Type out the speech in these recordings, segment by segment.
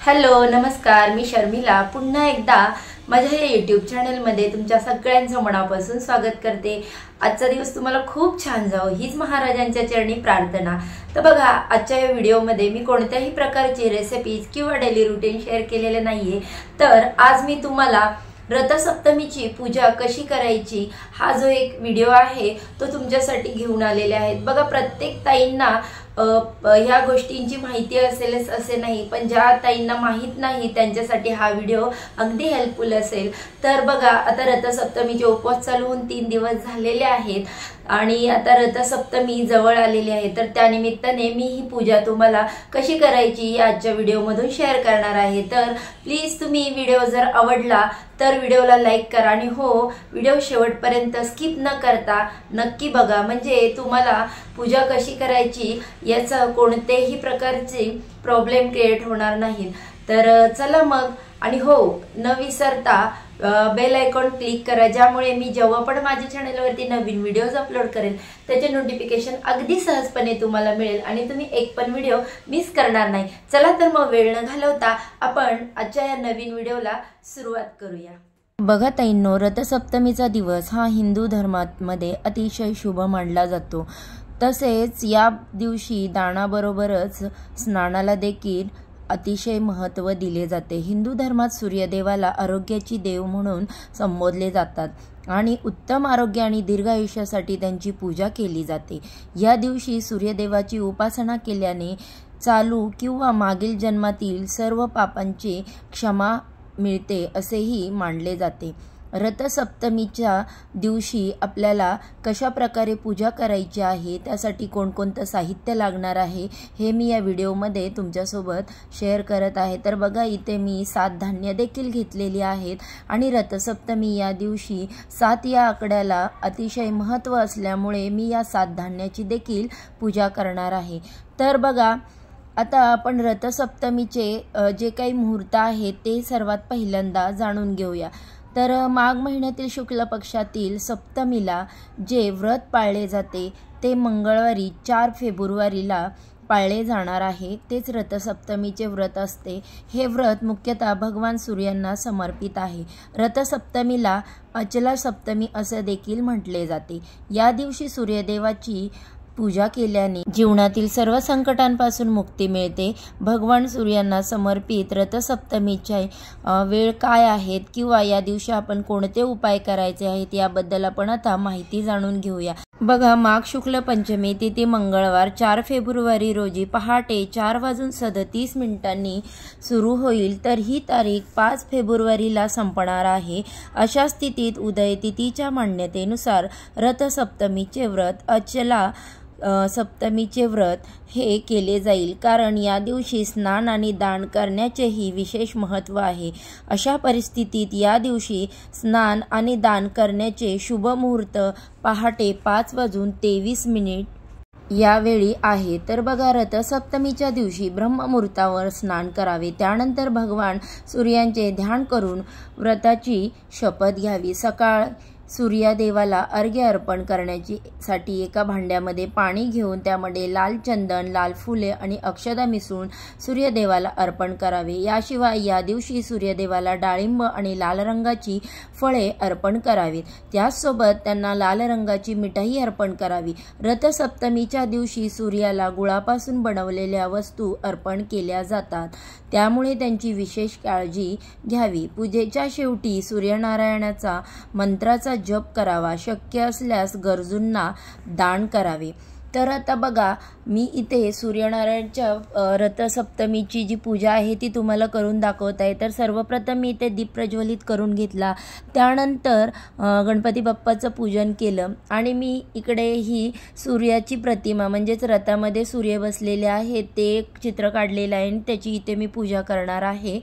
Hello नमस्कार, मी शर्मिला पुन्हा एकदा माझ्या या यूट्यूब चॅनलमध्ये तुमच्या सगळ्यांचं मनापासून स्वागत करते। आजचा दिवस तुम्हाला खूप छान जावो हीच महाराजांच्या चरणी प्रार्थना। तर बघा, आजच्या या व्हिडिओमध्ये मी कोणत्याही प्रकारची रेसिपीज किंवा डेली रुटीन शेअर केलेले नाहीये। तर आज मी तुम्हाला रथसप्तमीची पूजा कशी करायची हा जो एक व्हिडिओ आहे तो तुमच्यासाठी घेऊन आलेले आहे। बघा, प्रत्येक ताईंना ह्या गोष्टींची माहिती असेलच असे नाही, पण ज्या ताईंना माहित नाही त्यांच्यासाठी हा व्हिडिओ अगदी हेल्पफुल असेल। तर बघा, आता रथसप्तमीचे उपवास चालू होऊन 3 दिवस झालेले आहेत आणि आता रथसप्तमी जवळ आलेली आहे। तर त्यानिमित्ताने मी ही पूजा तुम्हाला कशी करायची या आजच्या व्हिडिओमधून शेअर करणार आहे। तर प्लीज तुम्ही व्हिडिओ जर आवडला तर व्हिडिओला लाईक करा आणि हो, व्हिडिओ शेवटपर्यंत स्किप न करता नक्की बघा, म्हणजे तुम्हाला पूजा कशी करायची याचा कोणतेही प्रकारचे प्रॉब्लेम क्रिएट होणार नाहीत। तर चला मग, आणि हो, न विसरता बेल आयकॉन क्लिक करा, ज्यामुळे मी जेव्हा पण माझ्या चॅनलवरती नवीन व्हिडिओज अपलोड करेल त्याचे नोटिफिकेशन अगदी सहजपणे तुम्हाला मिळेल आणि तुम्ही एक पण व्हिडिओ मिस करणार नाही। चला तर मग वेळ न घालवता आपण आजच्या या नवीन व्हिडिओला सुरुवात करूया। बघा ताईंनो, रथसप्तमीचा दिवस हा हिंदू धर्मामध्ये अतिशय शुभ मानला जातो। तसेच या दिवशी दानाबरोबरच स्नानाला देखील अतिशय महत्त्व दिले जाते। हिंदू धर्मात सूर्यदेवाला आरोग्याची देव म्हणून संबोधले जातात आणि उत्तम आरोग्य आणि दीर्घ आयुष्यासाठी त्यांची पूजा केली जाते। या दिवशी सूर्यदेवाची उपासना केल्याने चालू किंवा मागील जन्मातील सर्व पापांची क्षमा मिळते असेही मानले जाते। रथसप्तमीच्या दिवशी आपल्याला कशा प्रकारे पूजा करायची आहे, त्यासाठी कोणकोणतं साहित्य लागणार आहे हे मी या व्हिडिओमध्ये तुमच्यासोबत शेअर करत आहे। तर बघा, इथे मी 7 धान्य देखील घेतलेली आहेत आणि रथसप्तमी या दिवशी 7 या आकड्याला अतिशय महत्त्व असल्यामुळे मी या 7 धान्याची देखील पूजा करणार आहे। तर बघा, आता आपण रथसप्तमीचे जे काही मुहूर्त आहेत ते सर्वात पहिल्यांदा जाणून घेऊया। तर माघ महिन्यातील शुक्ल पक्षातील सप्तमीला जे व्रत पाळले जाते ते मंगळवारी 4 फेब्रुवारीला पाळले जाणार आहे, तेच रथसप्तमीचे व्रत असते। हे व्रत मुख्यतः भगवान सूर्यांना समर्पित आहे। रथसप्तमीला अचला सप्तमी असे देखील म्हटले जाते। या दिवशी सूर्यदेवाची पूजा केल्याने जीवनातील सर्व संकटांपासून मुक्ती मिळते। भगवान सूर्यांना समर्पित रथसप्तमीच्या वेळ काय आहेत किंवा या दिवशी आपण कोणते उपाय करायचे आहेत याबद्दल आपण आता माहिती जाणून घेऊया। बघा, माघ शुक्ल पंचमी तिथी मंगळवार 4 फेब्रुवारी रोजी पहाटे 4:37 सुरू होईल, तर ही तारीख 5 फेब्रुवारीला संपणार आहे। अशा स्थितीत उदय तिथीच्या मान्यतेनुसार रथसप्तमीचे व्रत अचला सप्तमीचे व्रत हे केले जाईल, कारण या दिवशी स्नान आणि दान करण्याचेही विशेष महत्त्व आहे। अशा परिस्थितीत या दिवशी स्नान आणि दान करण्याचे शुभ मुहूर्त पहाटे 5:23 यावेळी आहे। तर बघा, रथसप्तमीच्या दिवशी ब्रह्ममुहूर्तावर स्नान करावे, त्यानंतर भगवान सूर्यांचे ध्यान करून व्रताची शपथ घ्यावी। सकाळ सूर्यदेवाला अर्घ्य अर्पण करण्यासाठी एका भांड्यामध्ये पाणी घेऊन त्यामध्ये लाल चंदन, लाल फुले आणि अक्षता मिसळून सूर्यदेवाला अर्पण करावे। याशिवाय या दिवशी सूर्यदेवाला डाळिंब आणि लाल रंगाची फळे अर्पण करावीत, त्याचसोबत त्यांना लाल रंगाची मिठाई अर्पण करावी। रथसप्तमीच्या दिवशी सूर्याला गुळापासून बनवलेल्या वस्तू अर्पण केल्या जातात, त्यामुळे त्यांची विशेष काळजी घ्यावी। पूजेच्या शेवटी सूर्यनारायणाचा मंत्राचा जप करावा, शक्य असल्यास गरजूंना दान करावे। तर आता बघा, मी इथे सूर्यनारायणच्या रथसप्तमीची जी पूजा आहे ती तुम्हाला करून दाखवत आहे। तर सर्वप्रथम मी इथे दीप प्रज्वलित करून घेतला, त्यानंतर गणपती बाप्पाचं पूजन केलं आणि मी इकडे ही सूर्याची प्रतिमा म्हणजेच रथामध्ये सूर्य बसलेले आहेत ते एक चित्र काढलेलं आहे आणि त्याची इथे मी पूजा करणार आहे,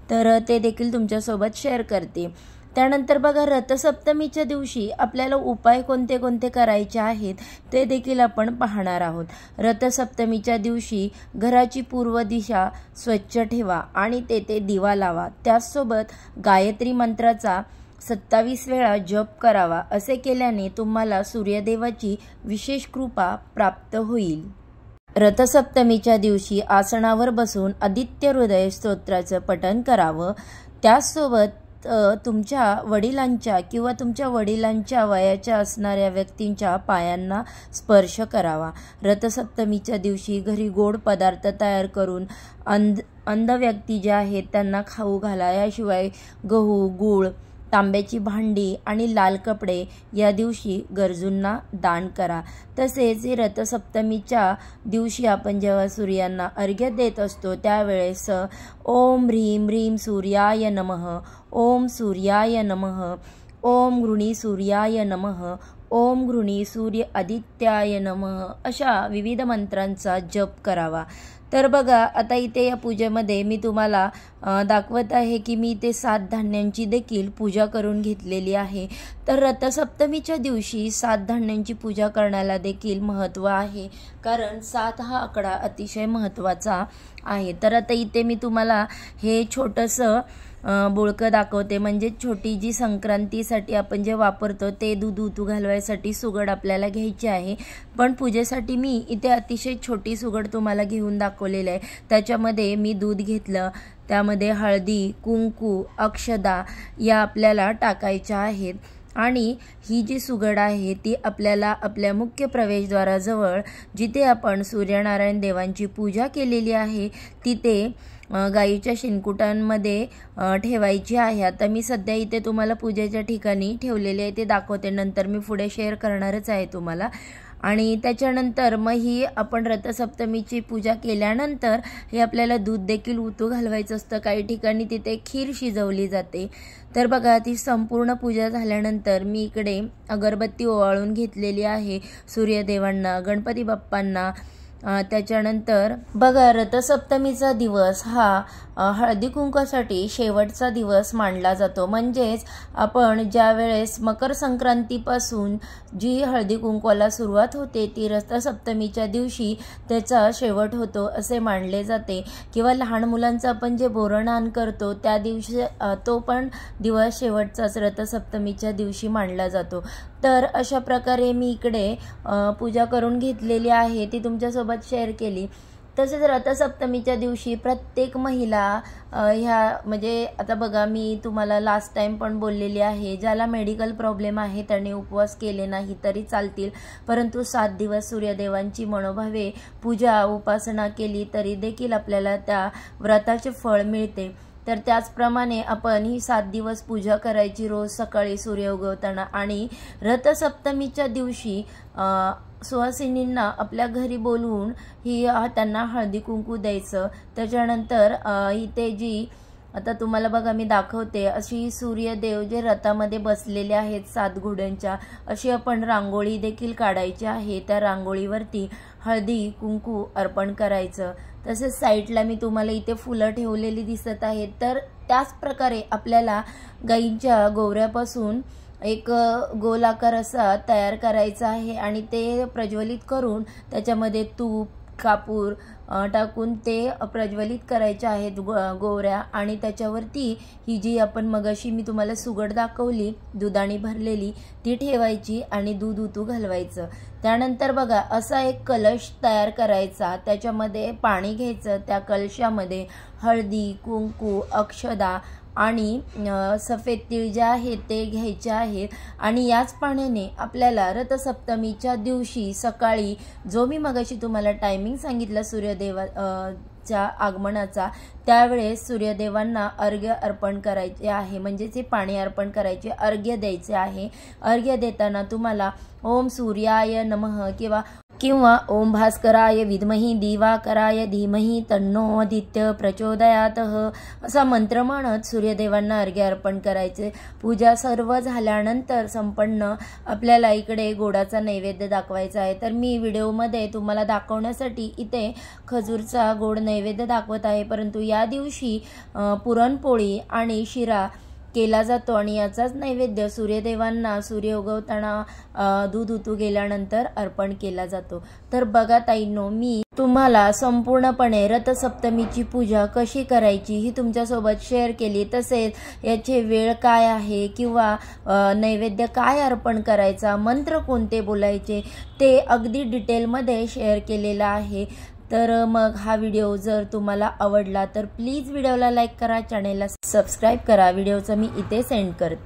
तर ते देखील तुमच्यासोबत शेअर करते। त्यानंतर बघा, रथसप्तमीच्या दिवशी आपल्याला उपाय कोणते कोणते करायचे आहेत ते देखील आपण पाहणार आहोत। रथसप्तमीच्या दिवशी घराची पूर्व दिशा स्वच्छ ठेवा आणि तेथे दिवा लावा, त्याचसोबत गायत्री मंत्राचा 27 वेळा जप करावा। असे केल्याने तुम्हाला सूर्यदेवाची विशेष कृपा प्राप्त होईल। रथसप्तमीच्या दिवशी आसनावर बसून आदित्य हृदय स्तोत्राचं पठण करावं। त्याचसोबत तुमच्या वडिलांच्या किंवा तुमच्या वडिलांच्या वयाच्या असणाऱ्या व्यक्तींच्या पायांना स्पर्श करावा। रथसप्तमीच्या दिवशी घरी गोड पदार्थ तयार करून अंध व्यक्ती जे आहेत त्यांना खाऊ घाला। याशिवाय गहू, गूळ, तांब्याची भांडी आणि लाल कपडे या दिवशी गरजूंना दान करा। तसेच हे रथसप्तमीच्या दिवशी आपण जेव्हा सूर्यांना अर्घ्य देत असतो त्यावेळेस ओम ह्रीं ह्रीं सूर्याय नमः, ओम सूर्याय नमः, ओम गृणी सूर्याय नमः, ओम गृणी सूर्य आदित्याय नमः अशा विविध मंत्रांचा जप करावा। तर बघा आता इथे या पूजेमध्ये मी तुम्हाला दाखवत आहे की मी इथे 7 धान्यांची देखील पूजा करून घेतलेली आहे। तर रथसप्तमीच्या दिवशी 7 धान्यांची पूजा करण्याला देखील महत्त्व आहे, कारण 7 हा आकडा अतिशय महत्त्वाचा आहे। तर आता इथे मी तुम्हाला हे छोटंसं बोळकं दाखवते, म्हणजे छोटी जी संक्रांतीसाठी आपण जे वापरतो ते दूध उतू घालवायसाठी सुगड आपल्याला घ्यायची आहे। पण पूजेसाठी मी इथे अतिशय छोटी सुगड तुम्हाला घेऊन दाखवलेली आहे। त्याच्यामध्ये मी दूध घेतलं, त्यामध्ये हळदी, कुंकू, अक्षदा या आपल्याला टाकायच्या आहेत आणि ही जी सुगड आहे ती आपल्याला आपल्या मुख्य प्रवेशद्वाराजवळ जिथे आपण सूर्यनारायण देवांची पूजा केलेली आहे तिथे गाईच्या शिंकुटांमध्ये ठेवायची आहे। आता मी सध्या इथे तुम्हाला पूजेच्या ठिकाणी ठेवलेले आहे ते दाखवते, नंतर मी पुढे शेअर करणारच आहे तुम्हाला। आणि त्याच्यानंतर मग ही आपण रथसप्तमीची पूजा केल्यानंतर हे आपल्याला दूध देखील उतू घालवायचं असतं। काही ठिकाणी तिथे खीर शिजवली जाते। तर बघा ती संपूर्ण पूजा झाल्यानंतर मी इकडे अगरबत्ती ओवाळून घेतलेली आहे सूर्यदेवांना, गणपती बाप्पांना। त्याच्यानंतर बघा रथसप्तमीचा दिवस हा हळदी कुंकासाठी शेवटचा दिवस मानला जातो। म्हणजेच आपण ज्या वेळेस मकर संक्रांतीपासून जी हळदी कुंकवाला सुरुवात होते ती रथसप्तमीच्या दिवशी त्याचा शेवट होतो असे मानले जाते। किंवा लहान मुलांचं आपण जे बोरनान करतो त्या दिवशी तो पण दिवस शेवटचाच रथसप्तमीच्या दिवशी मानला जातो। तर अशा प्रकारे मी इकडे पूजा करून घेतलेली आहे, ती तुमच्यासोबत शेअर केली। तसेच रथसप्तमीच्या दिवशी प्रत्येक महिला ह्या म्हणजे आता बघा मी तुम्हाला लास्ट टाइम पण बोललेली आहे, ज्याला मेडिकल प्रॉब्लेम आहे त्याने उपवास केले नाही तरी चालतील, परंतु 7 दिवस सूर्यदेवांची मनोभावे पूजा उपासना केली तरी देखील आपल्याला त्या व्रताचे फळ मिळते। तर त्याचप्रमाणे आपण ही 7 दिवस पूजा करायची रोज सकाळी सूर्य उगवताना। आणि रथसप्तमीच्या दिवशी सुवासिनींना आपल्या घरी बोलवून त्यांना हळदी कुंकू द्यायचं। त्याच्यानंतर इथे जी आता तुम्हाला बघा मी दाखवते अशी सूर्यदेव जे रथामध्ये बसलेले आहेत 7 घोड्यांच्या, अशी आपण रांगोळी देखील काढायची आहे। त्या रांगोळीवरती हळदी कुंकू अर्पण करायचं। तसेच साईडला मी तुम्हाला इथे फुलं ठेवलेली दिसत आहेत। तर त्याच प्रकारे आपल्याला गाईंच्या गोवऱ्यापासून एक गोलाकार असा तयार करायचा आहे आणि ते प्रज्वलित करून त्याच्यामध्ये तूप, कापूर टाकून ते प्रज्वलित करायचे आहेत गोवऱ्या। आणि त्याच्यावरती ही जी आपण मगाशी मी तुम्हाला सुगड दाखवली दुधाने भरलेली ती ठेवायची आणि दूध उतू घालवायचं। त्यानंतर बघा असा एक कलश तयार करायचा, त्याच्यामध्ये पाणी घ्यायचं, त्या कलशामध्ये हळदी, कुंकू, अक्षदा आणि सफेद तीळ जे आहेत ते घ्यायचे आहेत। आणि याच पाण्याने आपल्याला रथसप्तमीच्या दिवशी सकाळी जो मी मगाशी तुम्हाला टायमिंग सांगितलं सूर्यदेवाच्या आगमनाचा, त्यावेळेस सूर्यदेवांना अर्घ्य अर्पण करायचे आहे, म्हणजे ते पाणी अर्पण करायचे, अर्घ्य द्यायचे आहे। अर्घ्य देताना तुम्हाला ओम सूर्याय नमः किंवा ओम भास्कराय विद्महि दिवाकराय धीमहि तन्नो आदित्य प्रचोदयात असा मंत्र म्हणत सूर्यदेवांना अर्घ्य अर्पण करायचे। पूजा सर्व झाल्यानंतर संपन्न आपल्याला इकडे गोडाचा नैवेद्य दाखवायचा आहे। तर मी व्हिडिओमध्ये तुम्हाला दाखवण्यासाठी इथे खजूरचा गोड नैवेद्य दाखवत आहे, परंतु या दिवशी पुरणपोळी आणि शिरा केला जातो आणि याचाच नैवेद्य सूर्यदेवांना सूर्य उगवताना दूध उतू गेल्यानंतर अर्पण केला जातो। तर बघा ताईंनो, मी तुम्हाला संपूर्णपणे रथसप्तमीची पूजा कशी करायची ही तुमच्यासोबत शेअर केली। तसेच याचे वेळ काय आहे किंवा नैवेद्य काय अर्पण करायचा, मंत्र कोणते बोलायचे ते अगदी डिटेलमध्ये शेअर केलेला आहे। तर मग हा व्हिडिओ जर तुम्हाला आवडला तर प्लीज व्हिडिओला लाईक करा, चॅनेलला सबस्क्राईब करा। व्हिडिओचं मी इथे सेंड करते।